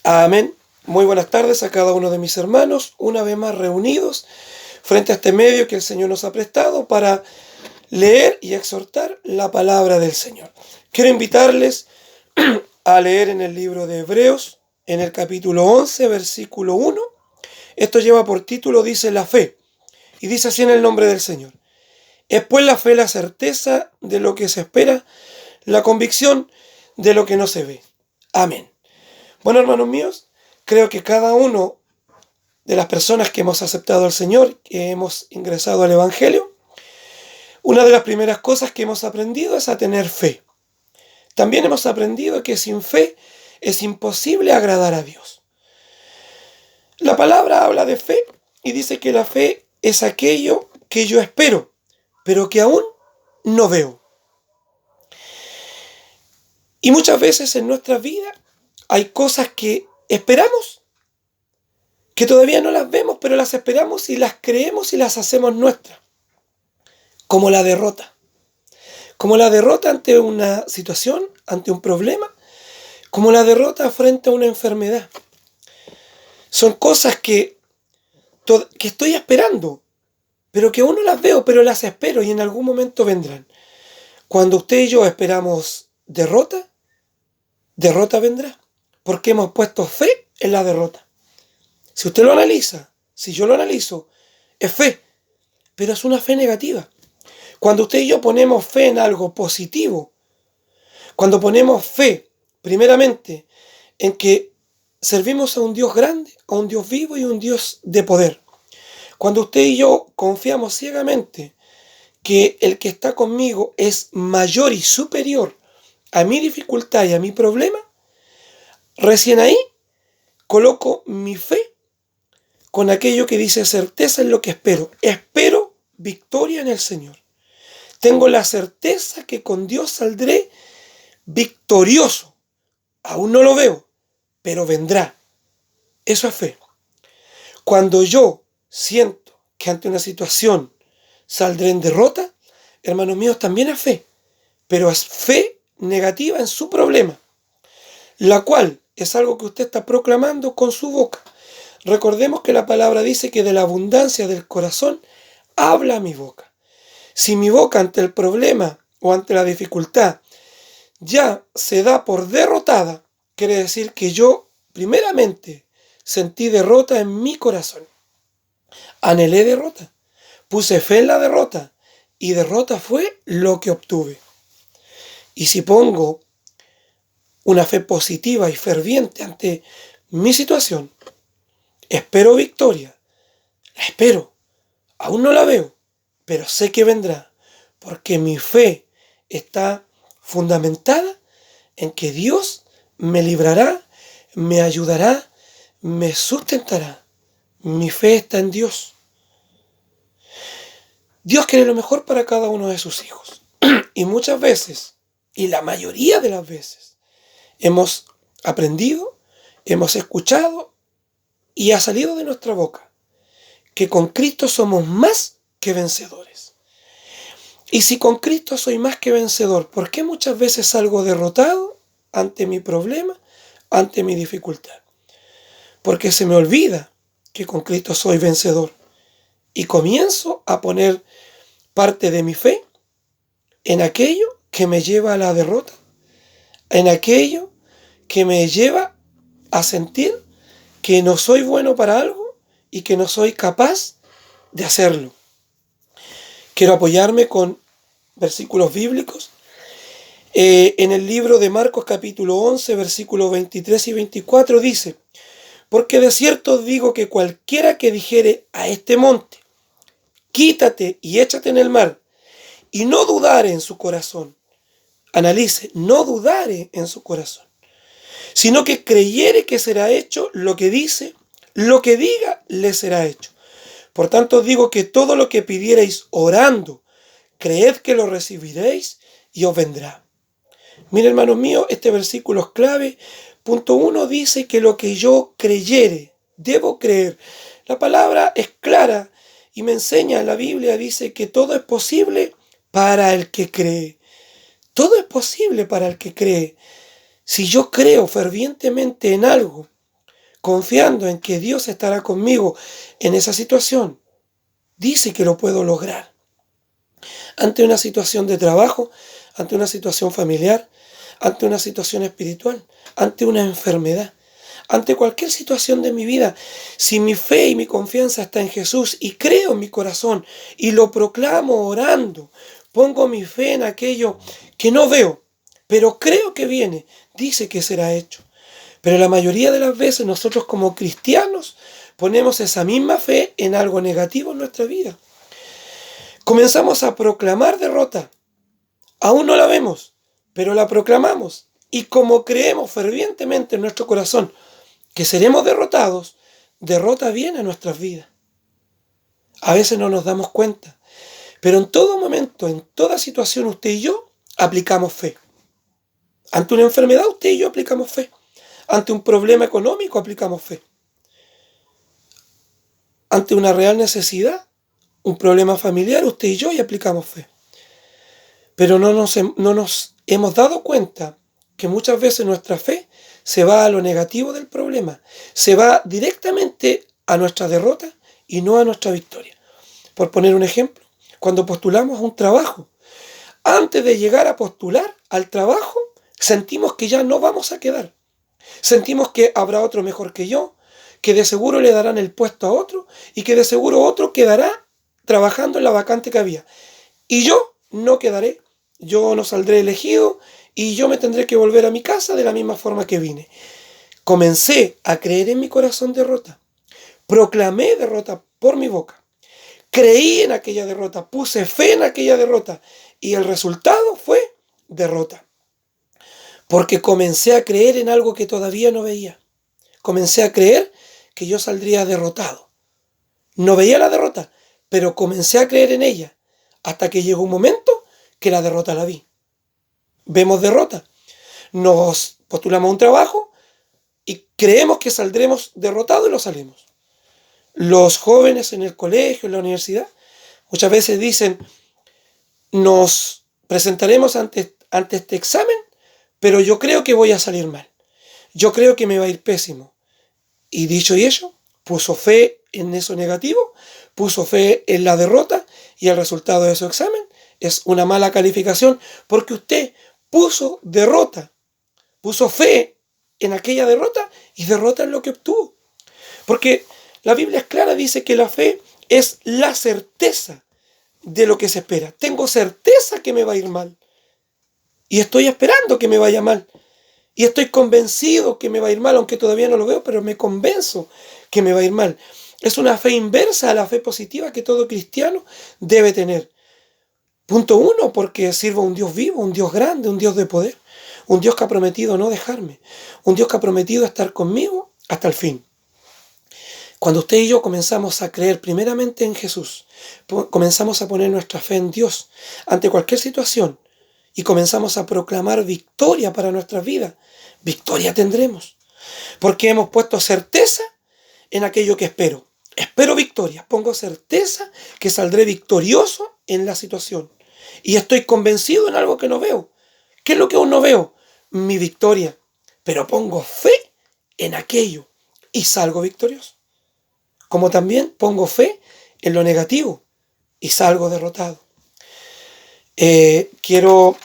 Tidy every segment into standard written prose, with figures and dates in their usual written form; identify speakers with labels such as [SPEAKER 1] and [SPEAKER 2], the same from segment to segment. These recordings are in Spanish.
[SPEAKER 1] Amén. Muy buenas tardes a cada uno de mis hermanos, una vez más reunidos frente a este medio que el Señor nos ha prestado para leer y exhortar la palabra del Señor. Quiero invitarles a leer en el libro de Hebreos, en el capítulo 11, versículo 1. Esto lleva por título, dice la fe, y dice así en el nombre del Señor. Es pues la fe la certeza de lo que se espera, la convicción de lo que no se ve. Amén. Bueno, hermanos míos, creo que cada uno de las personas que hemos aceptado al Señor, que hemos ingresado al Evangelio, una de las primeras cosas que hemos aprendido es a tener fe. También hemos aprendido que sin fe es imposible agradar a Dios. La palabra habla de fe y dice que la fe es aquello que yo espero, pero que aún no veo. Y muchas veces en nuestra vida hay cosas que esperamos, que todavía no las vemos, pero las esperamos y las creemos y las hacemos nuestras. Como la derrota. Como la derrota ante una situación, ante un problema, como la derrota frente a una enfermedad. Son cosas que estoy esperando, pero que aún no las veo, pero las espero y en algún momento vendrán. Cuando usted y yo esperamos derrota, derrota vendrá, porque hemos puesto fe en la derrota. Si usted lo analiza, si yo lo analizo, es fe, pero es una fe negativa. Cuando usted y yo ponemos fe en algo positivo, cuando ponemos fe, primeramente, en que servimos a un Dios grande, a un Dios vivo y un Dios de poder. Cuando usted y yo confiamos ciegamente que el que está conmigo es mayor y superior a mi dificultad y a mi problema, recién ahí coloco mi fe con aquello que dice certeza en lo que espero. Espero victoria en el Señor. Tengo la certeza que con Dios saldré victorioso. Aún no lo veo, pero vendrá. Eso es fe. Cuando yo siento que ante una situación saldré en derrota, hermanos míos, también es fe, pero es fe negativa en su problema, la cual es algo que usted está proclamando con su boca. Recordemos que la palabra dice que de la abundancia del corazón habla mi boca. Si mi boca ante el problema o ante la dificultad ya se da por derrotada, quiere decir que yo primeramente sentí derrota en mi corazón. Anhelé derrota, puse fe en la derrota y derrota fue lo que obtuve. Y si pongo una fe positiva y ferviente ante mi situación, espero victoria, la espero, aún no la veo, pero sé que vendrá, porque mi fe está fundamentada en que Dios me librará, me ayudará, me sustentará. Mi fe está en Dios. Dios quiere lo mejor para cada uno de sus hijos. Y muchas veces, y la mayoría de las veces, hemos aprendido, hemos escuchado y ha salido de nuestra boca que con Cristo somos más que vencedores. Y si con Cristo soy más que vencedor, ¿por qué muchas veces salgo derrotado ante mi problema, ante mi dificultad? Porque se me olvida que con Cristo soy vencedor y comienzo a poner parte de mi fe en aquello que me lleva a la derrota, en aquello que me lleva a sentir que no soy bueno para algo y que no soy capaz de hacerlo. Quiero apoyarme con versículos bíblicos. En el libro de Marcos capítulo 11, versículos 23 y 24 dice: porque de cierto os digo que cualquiera que dijere a este monte, quítate y échate en el mar, y no dudare en su corazón, analice, no dudare en su corazón, sino que creyere que será hecho lo que dice, lo que diga le será hecho. Por tanto os digo que todo lo que pidierais orando, creed que lo recibiréis y os vendrá. Mira, hermanos míos, este versículo es clave. Punto 1 dice que lo que yo creyere, debo creer. La palabra es clara y me enseña, la Biblia dice que todo es posible para el que cree. Todo es posible para el que cree. Si yo creo fervientemente en algo, confiando en que Dios estará conmigo en esa situación, dice que lo puedo lograr. Ante una situación de trabajo, ante una situación familiar, ante una situación espiritual, ante una enfermedad, ante cualquier situación de mi vida, si mi fe y mi confianza está en Jesús y creo en mi corazón y lo proclamo orando, pongo mi fe en aquello que no veo, pero creo que viene, dice que será hecho. Pero la mayoría de las veces nosotros como cristianos ponemos esa misma fe en algo negativo en nuestra vida. Comenzamos a proclamar derrota. Aún no la vemos, pero la proclamamos. Y como creemos fervientemente en nuestro corazón que seremos derrotados, derrota viene a nuestras vidas. A veces no nos damos cuenta, pero en todo momento, en toda situación, usted y yo aplicamos fe. Ante una enfermedad, usted y yo aplicamos fe. Ante un problema económico, aplicamos fe. Ante una real necesidad, un problema familiar, usted y yo ya aplicamos fe. Pero no nos hemos dado cuenta que muchas veces nuestra fe se va a lo negativo del problema, se va directamente a nuestra derrota y no a nuestra victoria. Por poner un ejemplo, cuando postulamos a un trabajo, antes de llegar a postular al trabajo, sentimos que ya no vamos a quedar. Sentimos que habrá otro mejor que yo, que de seguro le darán el puesto a otro y que de seguro otro quedará trabajando en la vacante que había. Y yo no quedaré, yo no saldré elegido y yo me tendré que volver a mi casa de la misma forma que vine. Comencé a creer en mi corazón derrota. Proclamé derrota por mi boca. Creí en aquella derrota, puse fe en aquella derrota y el resultado fue derrota. Porque comencé a creer en algo que todavía no veía. Comencé a creer que yo saldría derrotado. No veía la derrota, pero comencé a creer en ella hasta que llegó un momento que la derrota la vi. Vemos derrota. Nos postulamos a un trabajo y creemos que saldremos derrotados y lo salimos. Los jóvenes en el colegio, en la universidad, muchas veces dicen, nos presentaremos ante este examen, pero yo creo que voy a salir mal. Yo creo que me va a ir pésimo. Y dicho y hecho, puso fe en eso negativo, puso fe en la derrota y el resultado de su examen es una mala calificación porque usted puso derrota, puso fe en aquella derrota y derrota es lo que obtuvo. Porque la Biblia es clara, dice que la fe es la certeza de lo que se espera. Tengo certeza que me va a ir mal y estoy esperando que me vaya mal. Y estoy convencido que me va a ir mal, aunque todavía no lo veo, pero me convenzo que me va a ir mal. Es una fe inversa a la fe positiva que todo cristiano debe tener. Punto uno, porque sirvo a un Dios vivo, un Dios grande, un Dios de poder. Un Dios que ha prometido no dejarme. Un Dios que ha prometido estar conmigo hasta el fin. Cuando usted y yo comenzamos a creer primeramente en Jesús, comenzamos a poner nuestra fe en Dios ante cualquier situación, y comenzamos a proclamar victoria para nuestras vidas, victoria tendremos. Porque hemos puesto certeza en aquello que espero. Espero victoria, pongo certeza que saldré victorioso en la situación. Y estoy convencido en algo que no veo. ¿Qué es lo que aún no veo? Mi victoria. Pero pongo fe en aquello y salgo victorioso. Como también pongo fe en lo negativo y salgo derrotado. Quiero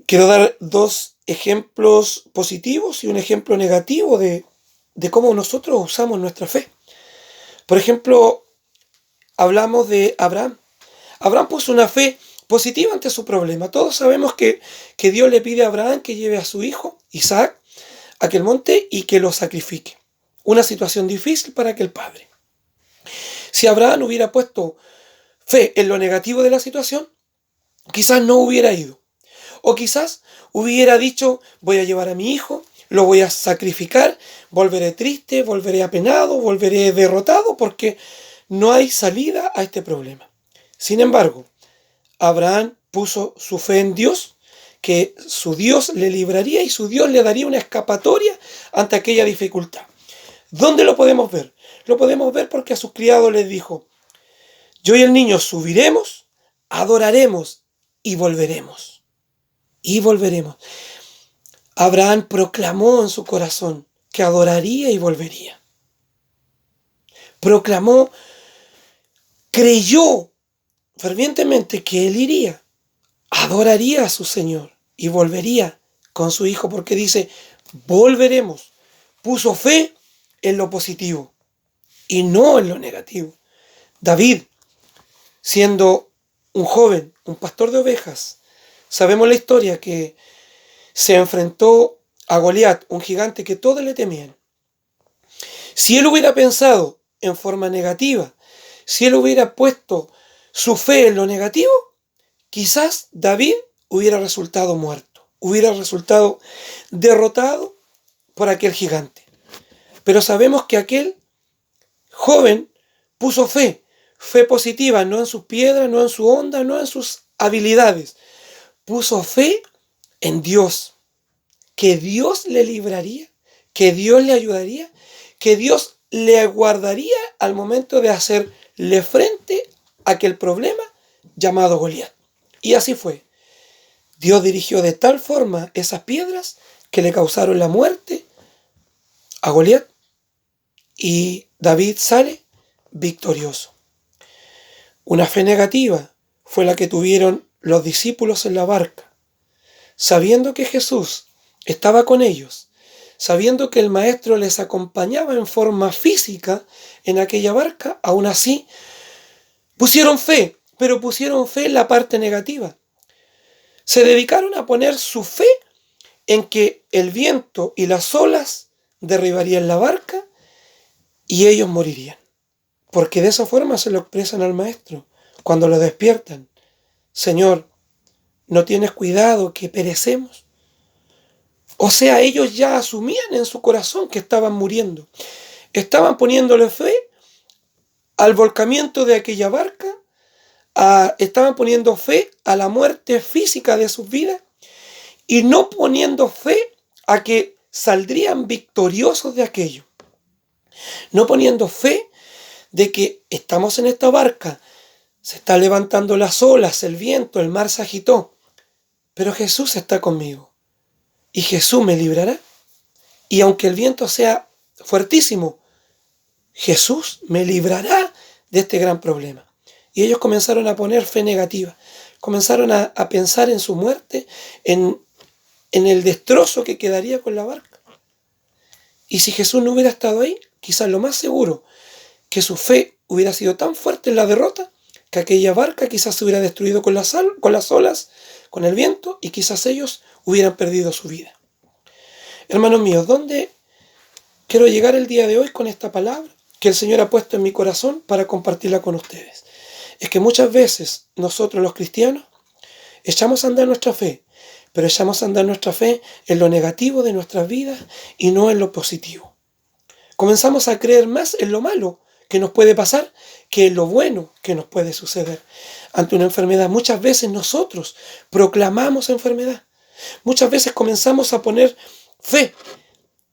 [SPEAKER 1] dar dos ejemplos positivos y un ejemplo negativo de cómo nosotros usamos nuestra fe. Por ejemplo, hablamos de Abraham. Abraham puso una fe positiva ante su problema. Todos sabemos que Dios le pide a Abraham que lleve a su hijo, Isaac, a aquel monte y que lo sacrifique. Una situación difícil para aquel padre. Si Abraham hubiera puesto fe en lo negativo de la situación, quizás no hubiera ido. O quizás hubiera dicho, voy a llevar a mi hijo, lo voy a sacrificar, volveré triste, volveré apenado, volveré derrotado porque no hay salida a este problema. Sin embargo, Abraham puso su fe en Dios, que su Dios le libraría y su Dios le daría una escapatoria ante aquella dificultad. ¿Dónde lo podemos ver? Lo podemos ver porque a sus criados les dijo, yo y el niño subiremos, adoraremos y volveremos. Y volveremos. Abraham proclamó en su corazón que adoraría y volvería. Proclamó, creyó fervientemente que él iría, adoraría a su Señor y volvería con su hijo, porque dice, volveremos. Puso fe en lo positivo y no en lo negativo. David, siendo un joven, un pastor de ovejas, sabemos la historia que se enfrentó a Goliat, un gigante que todos le temían. Si él hubiera pensado en forma negativa, si él hubiera puesto su fe en lo negativo, quizás David hubiera resultado muerto, hubiera resultado derrotado por aquel gigante. Pero sabemos que aquel joven puso fe, fe positiva, no en sus piedras, no en su onda, no en sus habilidades. Puso fe en Dios, que Dios le libraría, que Dios le ayudaría, que Dios le guardaría al momento de hacerle frente a aquel problema llamado Goliat. Y así fue. Dios dirigió de tal forma esas piedras que le causaron la muerte a Goliat y David sale victorioso. Una fe negativa fue la que tuvieron los discípulos en la barca, sabiendo que Jesús estaba con ellos, sabiendo que el Maestro les acompañaba en forma física en aquella barca, aún así pusieron fe, pero pusieron fe en la parte negativa. Se dedicaron a poner su fe en que el viento y las olas derribarían la barca y ellos morirían. Porque de esa forma se lo expresan al Maestro cuando lo despiertan. Señor, ¿no tienes cuidado que perecemos? O sea, ellos ya asumían en su corazón que estaban muriendo. Estaban poniéndole fe al volcamiento de aquella barca, estaban poniendo fe a la muerte física de sus vidas y no poniendo fe a que saldrían victoriosos de aquello. No poniendo fe de que estamos en esta barca, se están levantando las olas, el viento, el mar se agitó, pero Jesús está conmigo y Jesús me librará. Y aunque el viento sea fuertísimo, Jesús me librará de este gran problema. Y ellos comenzaron a poner fe negativa, comenzaron a pensar en su muerte, en el destrozo que quedaría con la barca. Y si Jesús no hubiera estado ahí, quizás lo más seguro que su fe hubiera sido tan fuerte en la derrota que aquella barca quizás se hubiera destruido con las olas, con el viento, y quizás ellos hubieran perdido su vida. Hermanos míos, ¿dónde quiero llegar el día de hoy con esta palabra que el Señor ha puesto en mi corazón para compartirla con ustedes? Es que muchas veces nosotros los cristianos echamos a andar nuestra fe, pero echamos a andar nuestra fe en lo negativo de nuestras vidas y no en lo positivo. Comenzamos a creer más en lo malo que nos puede pasar que en lo bueno que nos puede suceder. Ante una enfermedad, muchas veces nosotros proclamamos enfermedad. Muchas veces comenzamos a poner fe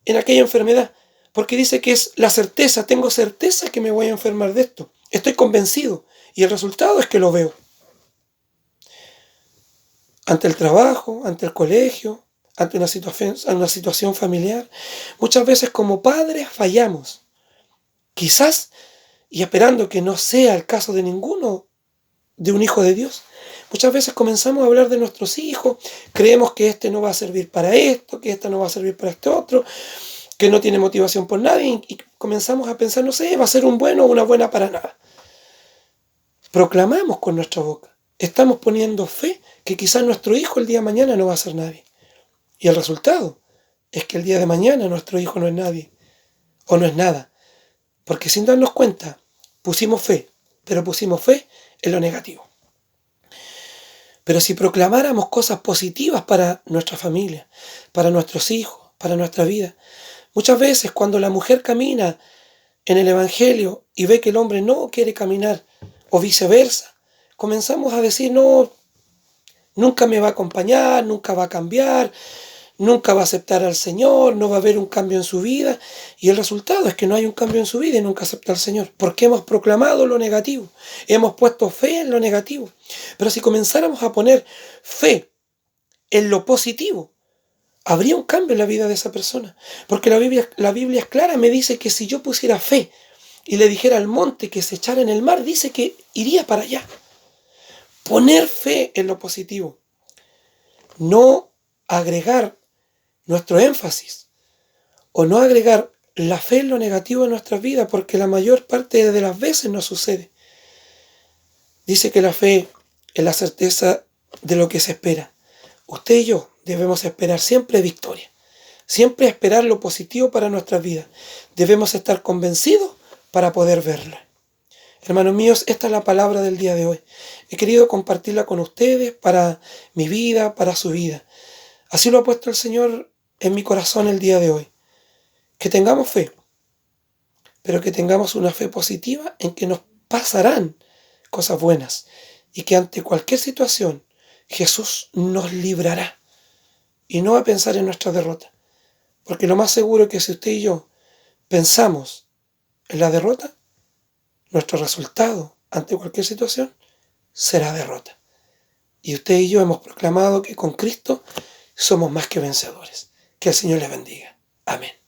[SPEAKER 1] en aquella enfermedad, porque dice que es la certeza, tengo certeza que me voy a enfermar de esto. Estoy convencido y el resultado es que lo veo. Ante el trabajo, ante el colegio, ante una situación familiar, muchas veces como padres fallamos. Quizás, y esperando que no sea el caso de ninguno de un hijo de Dios, muchas veces comenzamos a hablar de nuestros hijos, creemos que este no va a servir para esto, que esta no va a servir para este otro, que no tiene motivación por nadie, y comenzamos a pensar, no sé, va a ser un bueno o una buena para nada. Proclamamos con nuestra boca, estamos poniendo fe que quizás nuestro hijo el día de mañana no va a ser nadie. Y el resultado es que el día de mañana nuestro hijo no es nadie o no es nada. Porque sin darnos cuenta pusimos fe, pero pusimos fe en lo negativo. Pero si proclamáramos cosas positivas para nuestra familia, para nuestros hijos, para nuestra vida, muchas veces cuando la mujer camina en el Evangelio y ve que el hombre no quiere caminar o viceversa, comenzamos a decir, no, nunca me va a acompañar, nunca va a cambiar, nunca va a aceptar al Señor, no va a haber un cambio en su vida. Y el resultado es que no hay un cambio en su vida y nunca acepta al Señor. Porque hemos proclamado lo negativo, hemos puesto fe en lo negativo. Pero si comenzáramos a poner fe en lo positivo, habría un cambio en la vida de esa persona. Porque la Biblia es clara, me dice que si yo pusiera fe y le dijera al monte que se echara en el mar, dice que iría para allá. Poner fe en lo positivo. No agregar nuestro énfasis o no agregar la fe en lo negativo en nuestras vidas, porque la mayor parte de las veces no sucede. Dice que la fe es la certeza de lo que se espera. Usted y yo debemos esperar siempre victoria, siempre esperar lo positivo para nuestras vidas. Debemos estar convencidos para poder verlo. Hermanos míos, esta es la palabra del día de hoy. He querido compartirla con ustedes para mi vida, para su vida. Así lo ha puesto el Señor en mi corazón el día de hoy. Que tengamos fe, pero que tengamos una fe positiva en que nos pasarán cosas buenas y que ante cualquier situación Jesús nos librará y no va a pensar en nuestra derrota. Porque lo más seguro es que si usted y yo pensamos en la derrota, nuestro resultado ante cualquier situación será derrota. Y usted y yo hemos proclamado que con Cristo somos más que vencedores. Que el Señor les bendiga. Amén.